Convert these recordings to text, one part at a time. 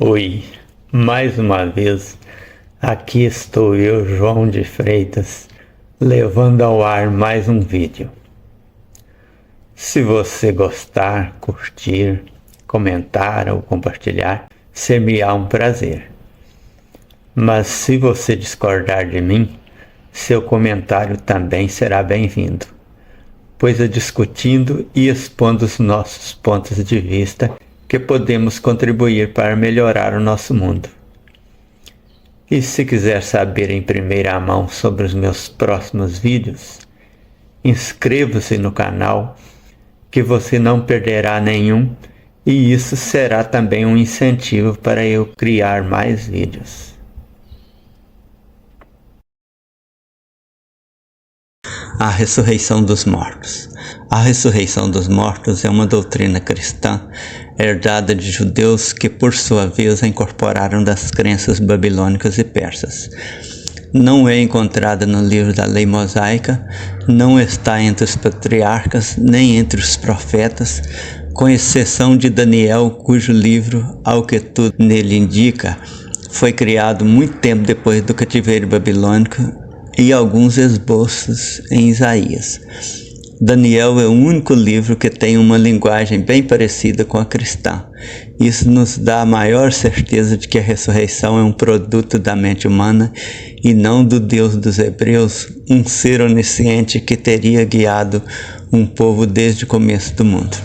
Oi, mais uma vez, aqui estou eu, João de Freitas, levando ao ar mais um vídeo. Se você gostar, curtir, comentar ou compartilhar, ser-me-á um prazer. Mas se você discordar de mim, seu comentário também será bem-vindo, pois é discutindo e expondo os nossos pontos de vista que podemos contribuir para melhorar o nosso mundo. E se quiser saber em primeira mão sobre os meus próximos vídeos, inscreva-se no canal que você não perderá nenhum e isso será também um incentivo para eu criar mais vídeos. A ressurreição dos mortos. A ressurreição dos mortos é uma doutrina cristã herdada de judeus que, por sua vez, a incorporaram das crenças babilônicas e persas. Não é encontrada no livro da lei mosaica, não está entre os patriarcas, nem entre os profetas, com exceção de Daniel, cujo livro, ao que tudo nele indica, foi criado muito tempo depois do cativeiro babilônico, e alguns esboços em Isaías. Daniel é o único livro que tem uma linguagem bem parecida com a cristã. Isso nos dá a maior certeza de que a ressurreição é um produto da mente humana e não do Deus dos Hebreus, um ser onisciente que teria guiado um povo desde o começo do mundo.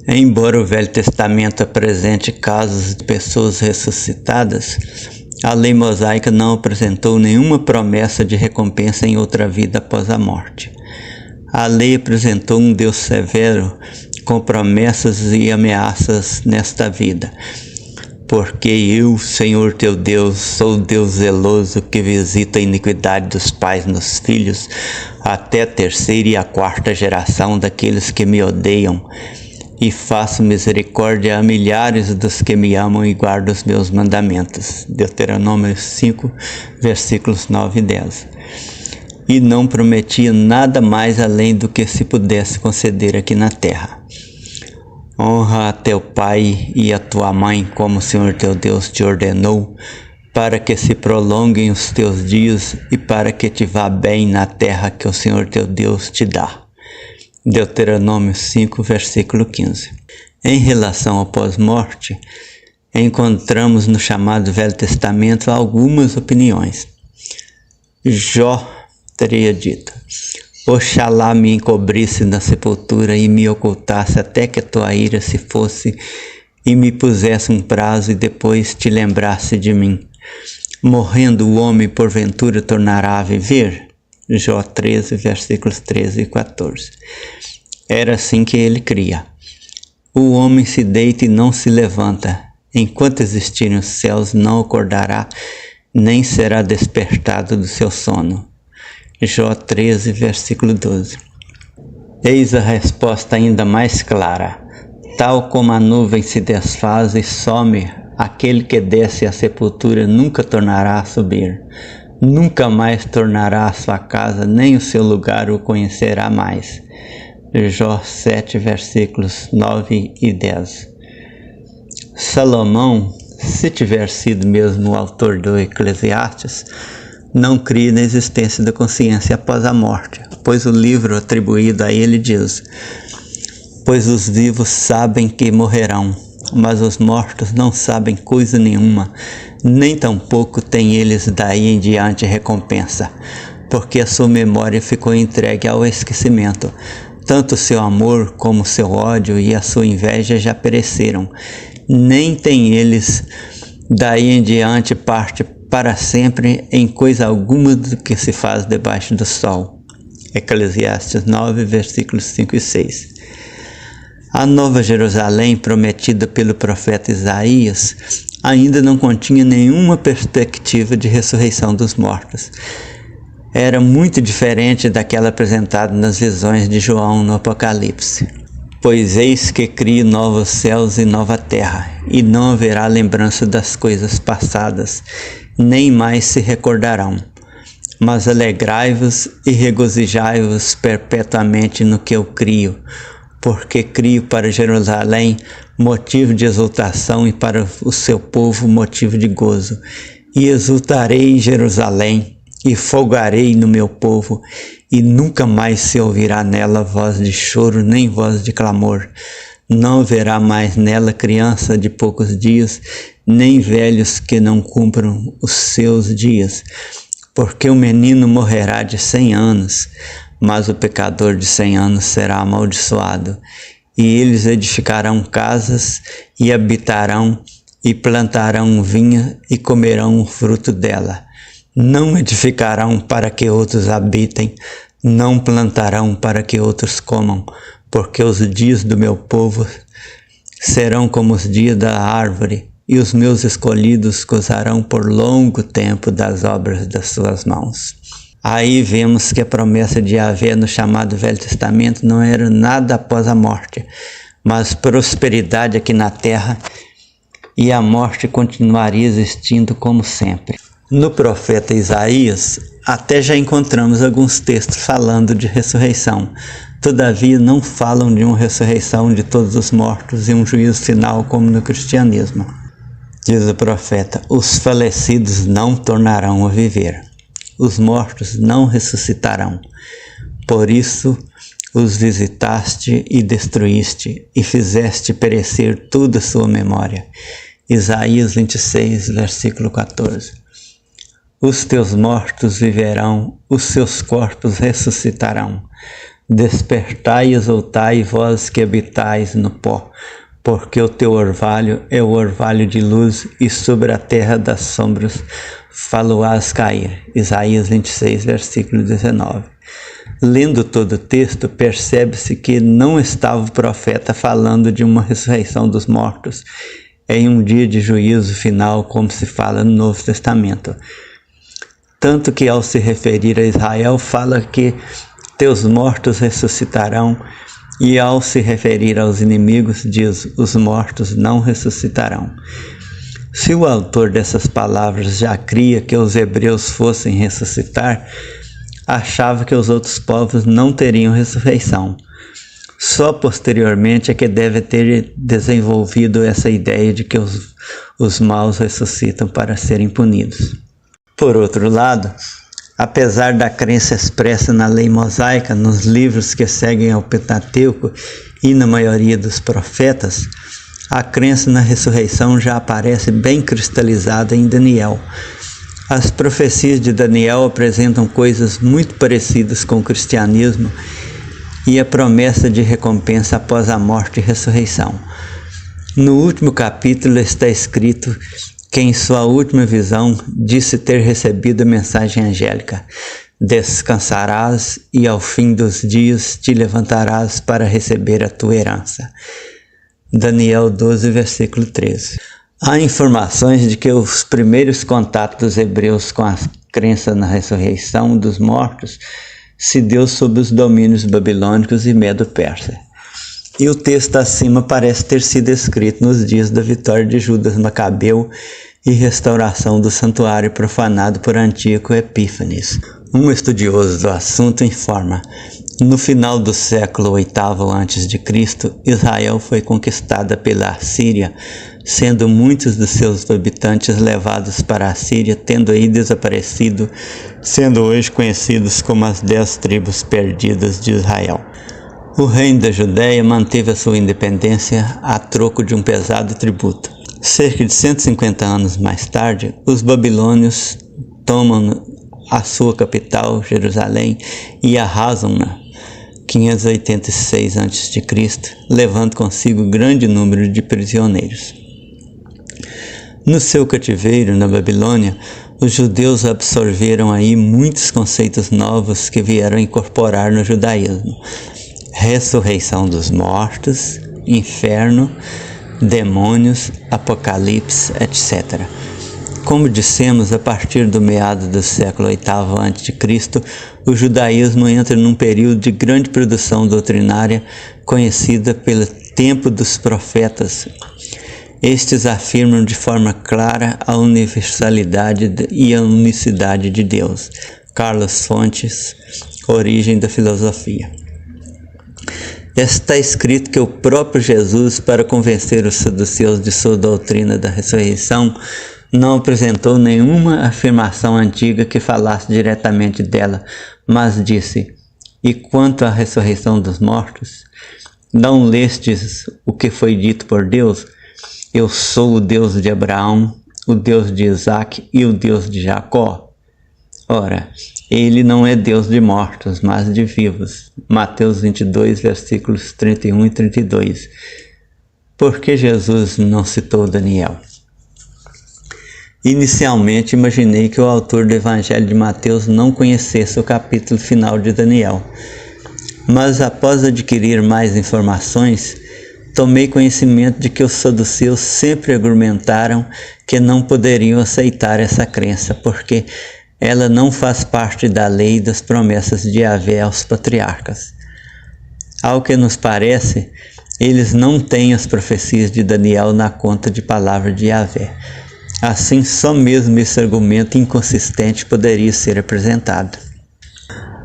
Embora o Velho Testamento apresente casos de pessoas ressuscitadas, a lei mosaica não apresentou nenhuma promessa de recompensa em outra vida após a morte. A lei apresentou um Deus severo com promessas e ameaças nesta vida. Porque eu, Senhor teu Deus, sou o Deus zeloso que visita a iniquidade dos pais nos filhos, até a terceira e a quarta geração daqueles que me odeiam, e faço misericórdia a milhares dos que me amam e guardam os meus mandamentos. Deuteronômio 5, versículos 9 e 10. E não prometia nada mais além do que se pudesse conceder aqui na terra. Honra a teu pai e a tua mãe, como o Senhor teu Deus te ordenou, para que se prolonguem os teus dias e para que te vá bem na terra que o Senhor teu Deus te dá. Deuteronômio 5, versículo 15. Em relação ao pós-morte, encontramos no chamado Velho Testamento algumas opiniões. Jó teria dito: Oxalá me encobrisse na sepultura e me ocultasse até que a tua ira se fosse e me pusesse um prazo e depois te lembrasse de mim. Morrendo o homem porventura tornará a viver? Jó 13, versículos 13 e 14. Era assim que ele cria. O homem se deita e não se levanta. Enquanto existirem os céus, não acordará, nem será despertado do seu sono. Jó 13, versículo 12. Eis a resposta ainda mais clara. Tal como a nuvem se desfaz e some, aquele que desce à sepultura nunca tornará a subir. Nunca mais tornará à sua casa, nem o seu lugar o conhecerá mais. Jó 7, versículos 9 e 10. Salomão, se tiver sido mesmo o autor do Eclesiastes, não cria na existência da consciência após a morte, pois o livro atribuído a ele diz: pois os vivos sabem que morrerão, mas os mortos não sabem coisa nenhuma, nem tampouco têm eles daí em diante recompensa, porque a sua memória ficou entregue ao esquecimento. Tanto o seu amor como o seu ódio e a sua inveja já pereceram, nem têm eles daí em diante parte para sempre em coisa alguma do que se faz debaixo do sol. Eclesiastes 9, versículos 5 e 6. A Nova Jerusalém, prometida pelo profeta Isaías, ainda não continha nenhuma perspectiva de ressurreição dos mortos. Era muito diferente daquela apresentada nas visões de João no Apocalipse. Pois eis que crio novos céus e nova terra, e não haverá lembrança das coisas passadas, nem mais se recordarão. Mas alegrai-vos e regozijai-vos perpetuamente no que eu crio, porque crio para Jerusalém motivo de exultação e para o seu povo motivo de gozo. E exultarei em Jerusalém e folgarei no meu povo, e nunca mais se ouvirá nela voz de choro nem voz de clamor. Não haverá mais nela criança de poucos dias, nem velhos que não cumpram os seus dias, porque o menino morrerá de 100 anos, mas o pecador de 100 anos será amaldiçoado. E eles edificarão casas e habitarão e plantarão vinha e comerão o fruto dela. Não edificarão para que outros habitem, não plantarão para que outros comam, porque os dias do meu povo serão como os dias da árvore, e os meus escolhidos gozarão por longo tempo das obras das suas mãos. Aí vemos que a promessa de Yahvé no chamado Velho Testamento não era nada após a morte, mas prosperidade aqui na terra, e a morte continuaria existindo como sempre. No profeta Isaías, até já encontramos alguns textos falando de ressurreição. Todavia, não falam de uma ressurreição de todos os mortos e um juízo final como no cristianismo. Diz o profeta: os falecidos não tornarão a viver, os mortos não ressuscitarão. Por isso os visitaste e destruíste, e fizeste perecer toda a sua memória. Isaías 26, versículo 14. Os teus mortos viverão, os seus corpos ressuscitarão. Despertai e exultai, vós que habitais no pó, porque o teu orvalho é o orvalho de luz, e sobre a terra das sombras faloás cair. Isaías 26, versículo 19. Lendo todo o texto, percebe-se que não estava o profeta falando de uma ressurreição dos mortos em um dia de juízo final, como se fala no Novo Testamento. Tanto que, ao se referir a Israel, fala que teus mortos ressuscitarão, e ao se referir aos inimigos, diz: os mortos não ressuscitarão. Se o autor dessas palavras já cria que os hebreus fossem ressuscitar, achava que os outros povos não teriam ressurreição. Só posteriormente é que deve ter desenvolvido essa ideia de que os maus ressuscitam para serem punidos. Por outro lado, apesar da crença expressa na lei mosaica, nos livros que seguem ao Pentateuco e na maioria dos profetas, a crença na ressurreição já aparece bem cristalizada em Daniel. As profecias de Daniel apresentam coisas muito parecidas com o cristianismo e a promessa de recompensa após a morte e ressurreição. No último capítulo está escrito que em sua última visão disse ter recebido a mensagem angélica: descansarás e ao fim dos dias te levantarás para receber a tua herança. Daniel 12, versículo 13. Há informações de que os primeiros contatos dos hebreus com a crença na ressurreição dos mortos se deu sob os domínios babilônicos e medo-persa. E o texto acima parece ter sido escrito nos dias da vitória de Judas Macabeu e restauração do santuário profanado por Antíoco Epífanes. Um estudioso do assunto informa: no final do século VIII a.C., Israel foi conquistada pela Assíria, sendo muitos dos seus habitantes levados para a Síria, tendo aí desaparecido, sendo hoje conhecidos como as 10 tribos perdidas de Israel. O reino da Judéia manteve a sua independência a troco de um pesado tributo. Cerca de 150 anos mais tarde, os babilônios tomam a sua capital, Jerusalém, e arrasam-na, 586 a.C., levando consigo grande número de prisioneiros. No seu cativeiro na Babilônia, os judeus absorveram aí muitos conceitos novos que vieram incorporar no judaísmo: ressurreição dos mortos, inferno, demônios, apocalipse, etc. Como dissemos, a partir do meado do século VIII a.C., o judaísmo entra num período de grande produção doutrinária conhecida pelo tempo dos profetas. Estes afirmam de forma clara a universalidade e a unicidade de Deus. Carlos Fontes, Origem da Filosofia. Está escrito que o próprio Jesus, para convencer os saduceus de sua doutrina da ressurreição, não apresentou nenhuma afirmação antiga que falasse diretamente dela, mas disse: "E quanto à ressurreição dos mortos, não lestes o que foi dito por Deus? Eu sou o Deus de Abraão, o Deus de Isaque e o Deus de Jacó." Ora, ele não é Deus de mortos, mas de vivos. Mateus 22, versículos 31 e 32. Por que Jesus não citou Daniel? Inicialmente imaginei que o autor do Evangelho de Mateus não conhecesse o capítulo final de Daniel. Mas após adquirir mais informações, tomei conhecimento de que os saduceus sempre argumentaram que não poderiam aceitar essa crença, porque ela não faz parte da lei das promessas de Yahvé aos patriarcas. Ao que nos parece, eles não têm as profecias de Daniel na conta de palavra de Yahvé. Assim, só mesmo esse argumento inconsistente poderia ser apresentado.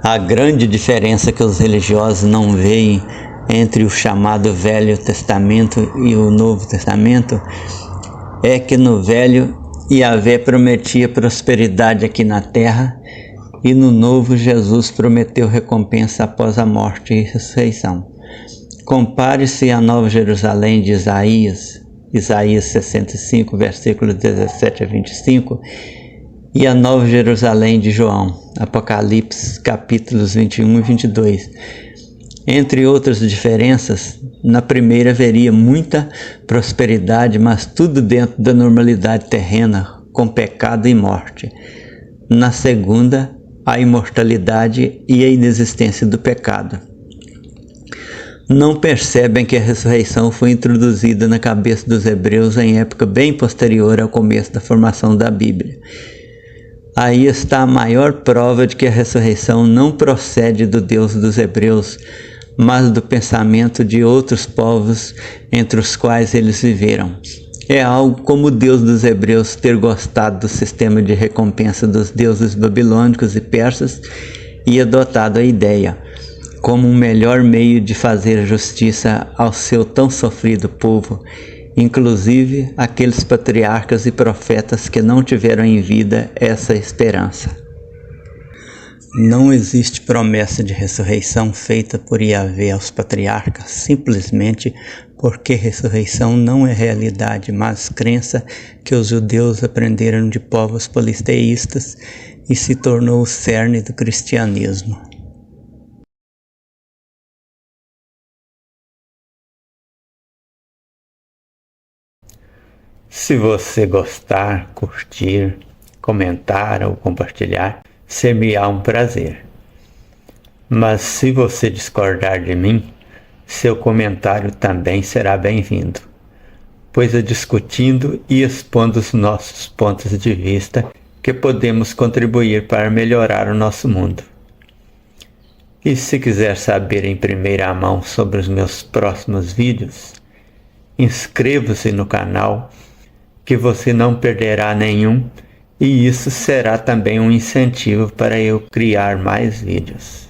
A grande diferença que os religiosos não veem entre o chamado Velho Testamento e o Novo Testamento é que no Velho, Yahvé prometia prosperidade aqui na terra, e no Novo, Jesus prometeu recompensa após a morte e ressurreição. Compare-se a Nova Jerusalém de Isaías 65, versículos 17 a 25, e a Nova Jerusalém de João, Apocalipse, capítulos 21 e 22. Entre outras diferenças, na primeira haveria muita prosperidade, mas tudo dentro da normalidade terrena, com pecado e morte. Na segunda, a imortalidade e a inexistência do pecado. Não percebem que a ressurreição foi introduzida na cabeça dos hebreus em época bem posterior ao começo da formação da Bíblia. Aí está a maior prova de que a ressurreição não procede do Deus dos hebreus, mas do pensamento de outros povos entre os quais eles viveram. É algo como o Deus dos hebreus ter gostado do sistema de recompensa dos deuses babilônicos e persas e adotado a ideia, como um melhor meio de fazer justiça ao seu tão sofrido povo, inclusive aqueles patriarcas e profetas que não tiveram em vida essa esperança. Não existe promessa de ressurreição feita por Yahvé aos patriarcas, simplesmente porque ressurreição não é realidade, mas crença que os judeus aprenderam de povos politeístas e se tornou o cerne do cristianismo. Se você gostar, curtir, comentar ou compartilhar, ser-me-á um prazer. Mas se você discordar de mim, seu comentário também será bem-vindo, pois é discutindo e expondo os nossos pontos de vista que podemos contribuir para melhorar o nosso mundo. E se quiser saber em primeira mão sobre os meus próximos vídeos, inscreva-se no canal, que você não perderá nenhum, e isso será também um incentivo para eu criar mais vídeos.